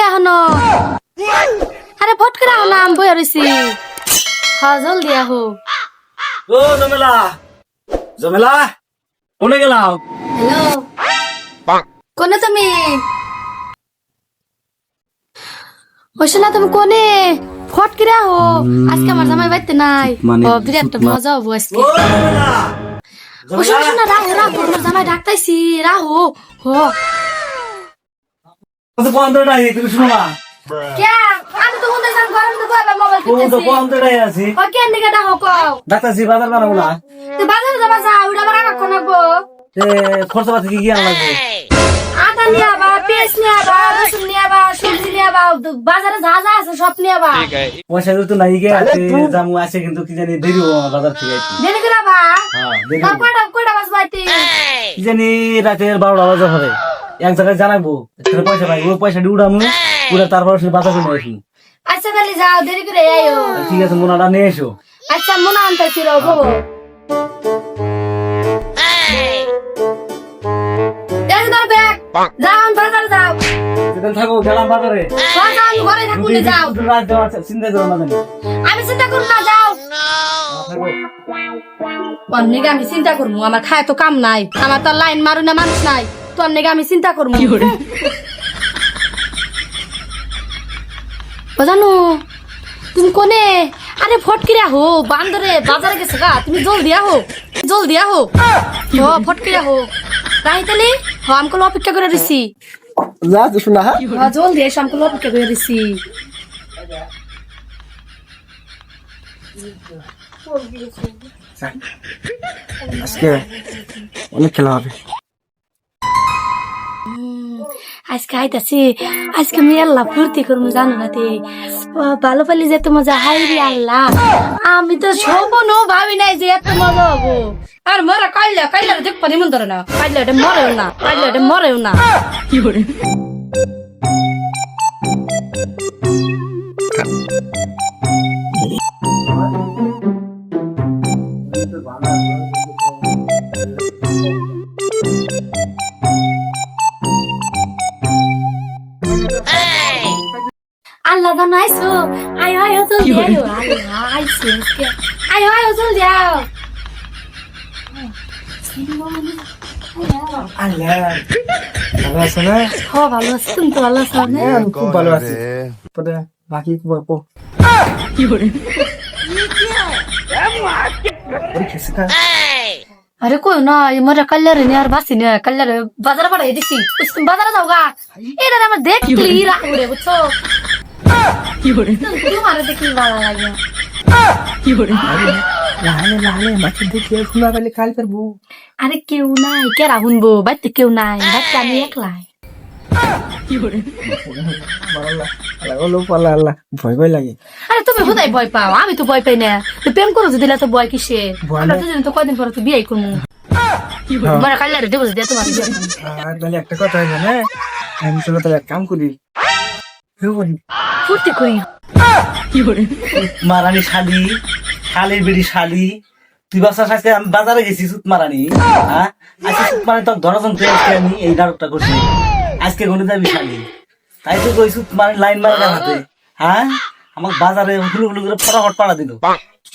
এখনো আরে ফট করে আহ না আমি বই রইছি হ্যাঁ জলদি আহো ও জমেলা জমেলা কোনে গেলাম হ্যালো কোনে তুমি ওইসে না তুমি কোনে ফট করে আহো আজকে আমার জামাই বাইতে নাই ও বিরাট মজা হবো আজকে ওইসে না রাহো রাহো আমার জামাই ডাকতাইছি রাহো হো তো কোনটাই তুমি শুনো না কে আমি তো হুন্দে জান গরম তো বাবা মোবাইল কোন তো কিনতেছি কোনটাই আছি ও কেন দিকে ডাকো কও ডাক্তারজি বাজার বানাবো না তো বাজারে যাবা যা ওটা আবার রাখো নাকবো তে খরচপাতি কি আনা লাগবে আটা নিয়ে আবা পেঁয়াজ নিয়ে আবা রসুন নিয়ে আবা সবজি নিয়ে আবা বাজারে যা যা আছে সব নিয়ে আবা পয়সা তো নাই গে আছে জামু আছে কিন্তু কি জানি দেরি হবে আমার বাজার থেকে আইতে দেরি করে আবা হ্যাঁ দেরি তা হবে। কয়টা বাজ বাইতে কি জানি রাতের 12টা বাজে হবে এক জায়গায় জানাবো এখানে পয়সা পাই ওই পয়সা উড়ামু উড়ে তারপর সে বাজার করে আসি আচ্ছা তাহলে যাও দেরি করে আইও ঠিক আছে মোনাটা নিয়ে এসো আচ্ছা মনে আনতেছি রবো এই ধর ব্যাগ যাও বাজারে যাও সেদিন থাকো গেলাম বাজারে যাও ঘরে থাকুন যাও রাত দেওয়া চিন্তা করো না জানি আমি চিন্তা করব না যাও থাকো অনেক আমি চিন্তা করবো আমার খায় তো কাম নাই আমার তো লাইন মারু না মানুষ নাই তো অনেক আমি চিন্তা করবো জানো তুমি কোনে আরে ফটকিরে আহো বান্দরে বাজারে গেছে গা তুমি জলদি আহো ও ফটকিরে আহো তাই তাহলে আমকল অপেক্ষা করে দিছি যা তো শোনা হ্যাঁ জলদি এসে আমকল অপেক্ষা করে দিছি আজকে অনেক খেলা হবে আজকে আইতাছি আজকে আমি আল্লাহ ফুর্তি করবো জানো না তে ভালো পালি যে এত মজা হাই রে আল্লাহ আমি তো শোভনও ভাবি নাই যে এত মজা হবো আর মরা কাইলা দেখ পানি মন ধরে না কাইলা এটা মরেও না কি করে আল্লাহ জানো আইসো আয়ো জলদি আয়ো আল্লাহ আইসো আয়ো জলদি আয়ো আল্লাহ ভালো আছে না হ ভালো আছি তুমি তো ভালো আছো না আমি খুব ভালো আছি পরে বাকি গল্প কি করে আরে কই না মরা কাল্লারে নি আর বাসি না কাল্লারে বাজারে পাঠাই দিছি তুমি বাজারে যাও গা এটা আমার দেখলি রাখো রে বুঝছো কি করে তোমার দেখলি ভালো লাগে কি করে লালে লালে মাছ দেখে শোনা গেলে কাল পারবো আরে কেউ নাই কেরা শুনবো বাড়িতে কেউ নাই বাচ্চা আমি একলাই কি করে আল্লাহ পাল্লা আল্লাহ ভয় ভয় লাগে আরে তুমি কোথায় ভয় পাও আমি তো ভয় পাই না তো প্রেম করো যদি তো ভয় কিসে ভয় আমরা নাই। দুজন তো কয়দিন পরে তো বিয়ে করবো মরা কাল্লারে দেবো দিয়ে তোমার বিয়ে করবো। আর তাহলে একটা কথা হয় না আমি চলো তাহলে এক কাম করি ফুর্তি করি কি করে মারানি শালির বিড়ি শালি তুই বাসা আজকে আমি বাজারে গেছি সুত মারানি হ্যাঁ আজকে সুত মারানি তোর ধরাজন তুই আজকে আমি এই নাটকটা করছি আজকে গনে যাবি শালি তাই তো কই সুত মারানি লাইন মারা হাতে হ্যাঁ আমার বাজারে হুলু হুলু করে ফটাফট পাড়া দিল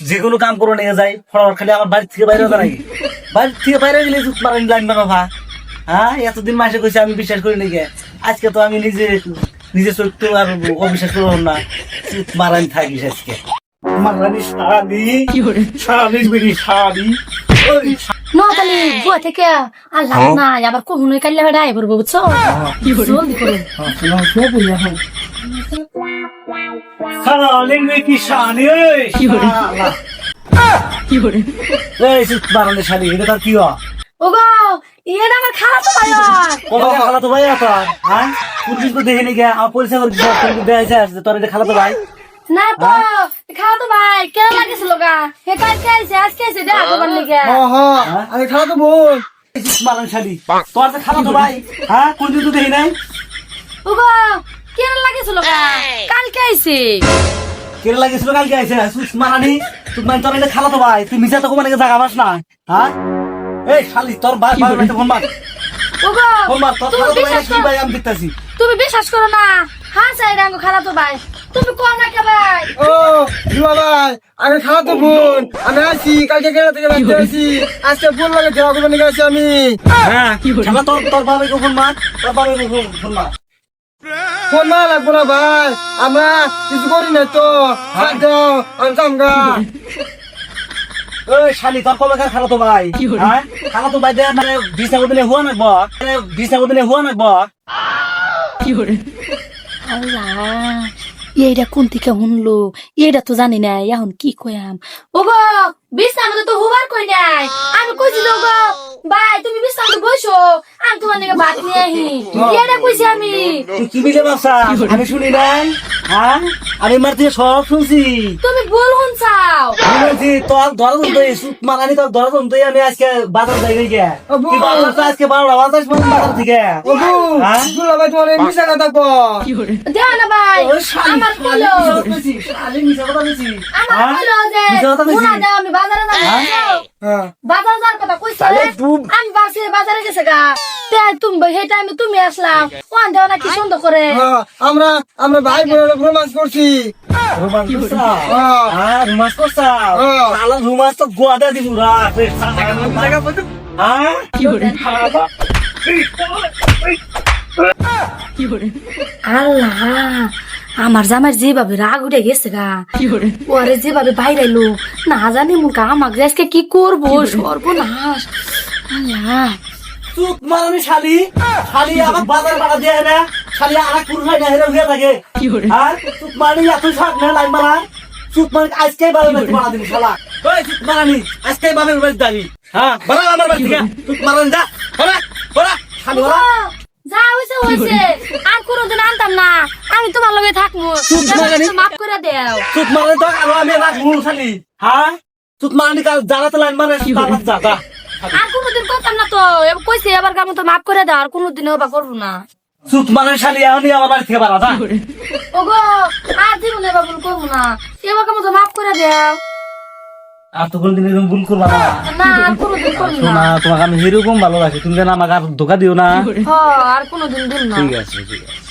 যে কোনো কাম করে নিয়ে যাই ফটাফট খালি আমার বাড়ি থেকে বাইরে হতো নাকি বাড়ি থেকে বাইরে গেলে সুত মারানি লাইন মারা ভা হ্যাঁ এতদিন মাসে কইছে আমি বিশ্বাস করি নাকি আজকে তো আমি নিজে চরিত্র আর অবিশ্বাস করলাম না সুত মারানি থাকিস আজকে মারানি শালি বিড়ি শালি নতালি বুয়া থেকে আল্লাহ নাই আবার কখনোই কাল্লা বেড়া আই পড়বো বুঝছো জলদি করো শালি বিড়ি শালি এই সুত মারানি শালি এটা তার কি হয় ওগো ইয়েটা আমার খালা তো ভাই কত খালা তো ভাই তোর হ্যাঁ পুলিশ তো দেখে নি গে আমার পরিচয় করে দেখাইছে আসছে তোর এটা খালা তো ভাই না তো খালা তো ভাই কেন লাগিছিল গা হে কালকে আইছে আজকে আইছে দেখা করবার লিগে আমি খাওয়া তো বোন মারান শালি তোর তো খালা তো ভাই হ্যাঁ কোনদিন তো দেখি নাই ওগো কেন লাগিছিল গা কালকে আইছে কেন লাগিয়েছিল কালকে আইছে সুত মারানি তুই মানে তোর এটা খালা তো ভাই তুই মিছা তো কোন জায়গা পাস না হ্যাঁ এই শালি তোর ভাই ফোন মার ওগো ফোন মার তোর তুমি খালা তো ভাই বিশ্বাস কি করো ভাই আমি দেখতাছি তুমি বিশ্বাস করো না, হ্যাঁ সাইড আঙ্গো খালা তো ভাই, তুমি কোন না কে ভাই? ও জুয়া ভাই, আমি খাওয়া তো বোন, আমি আসি কালকে গেলে থেকে রাখতে আসি, আজকে বোন লাগে দেওয়া করবো নিয়ে আসি আমি। হ্যাঁ শালা তোর বাবাকে ফোন মার, তোর বাবাকে ফোন মার। ফোন মারা লাগবো না ভাই, আমরা কিছু করি না তো, সাথ দাও আমি চামগা। ওই শালি তোর কবে খালা তো ভাই, হ্যাঁ খালা তো ভাই দে মানে 20 টাকা দিলে হুয়া নাকবো, 20 টাকা দিলে হুয়া নাকবো। আল্লাহ, এইটা কোন থেকে শুনলো, এইটা তো জানি না, এখন কি কয়াম। ওগো বিশ্রামে তো হুবার কই নাই, আমি কইছি তো গো ভাই তুমি বিশ্রামে বসো, আমি তোমার নাকি ভাত নিয়ে আহি, এইটা কইছি আমি। তুই কি বিলে বাসা আমি শুনি নাই, হ্যাঁ আমি মার দিয়ে সব শুনছি। তুমি ভুল শুনছাও। আমি বলছি তোর ধরা তো সুত মারানি, তোর ধরা তো আমি আজকে বাজার যাই গিয়ে তুই বাজার তো আজকে 12টা বাজার বাজার থেকে। ও বোন, হ্যাঁ? জুয়া ভাই তোমার এমনি জায়গা থাকবো। দেও না ভাই, ওই শালি, আমার শালি কইলো, মিছা কথা বলছিস, শালি মিছা কথা বলছিস। আমার হ্যাঁ? কইলো যে মিছা কথা বলছিস। শোনা দাও আমি বাজারে যাবো। হ্যাঁ বাজার যাওয়ার কথা কইছে, তাহলে তুই- আমি বাসে বাজারে গেছে গা, তে তুমি সেই টাইমে তুমি আসলাম, ওয়ান দেও নাকি সুন্দর করে। হ্যাঁ, আমরা আমরা ভাই বোনের রোমান্স করছি। রোমান্স করছা? হ্যাঁ। হ্যাঁ, রোমান্স করছা? হ্যাঁ। শালা রোমান্স তো গোয়াদা দিবো রা। হ্যাঁ? আল্লাহ, আমার জামার যেভাবে রাগ উঠে গেছে গা, ওরে যেভাবে বাইরাইলো না জানি মুখা আমাকে যে আজকে কি করবো, সর্বনাশ। আল্লাহ, চুপ মারানি শালি, শালি আমার বাজার ভাড়া দিয়ে না, শালি আর পুরুষ হয় না হেরে হয়ে থাকে। হ্যাঁ? চুপ মারানি এত শাক না লাই মারা, চুপ মারানি আজকে বাবার বাড়িতে বাড়া দিবি শালা। ওই চুপ মারানি আজকে বাবার বাড়িতে যাবি। হ্যাঁ বাড়া আমার বাড়ি থেকে, চুপ মারানি যা, বাড়া বাড়া শালি ও, বাড়া। যা হয়েছে হয়েছে, আর কোনোদিন আনতাম না, আমি তোমার লগে থাকবো, চুপ মারানি। মাফ করে দেও। চুপ মারানি তো আরো আমি রাখবো শালি। হ্যাঁ চুপ মারানি কাল যারা তো লাইন মারে তারা যা যা। আর কোনোদিন করতাম না তো, এবার কইছে এবার কাম তো মাফ করে দাও, আর কোনোদিন ওবা করবো না। চুপ মারানি শালি এখনই আমার বাড়ি থেকে বাড়া যা। ওগো আর জীবনে এবার ভুল করবো না, এবার কাম তো মাফ করে দেও। আর তো কোনদিন এরকম ভুল করবা না। না আর কোনোদিন করবো না। শোনা তোমাকে আমি এরকম ভালো রাখি, তুমি যেন আমাকে আর ধোকা দিও না। হ, আর কোনোদিন দিন না। ঠিক আছে ঠিক আছে।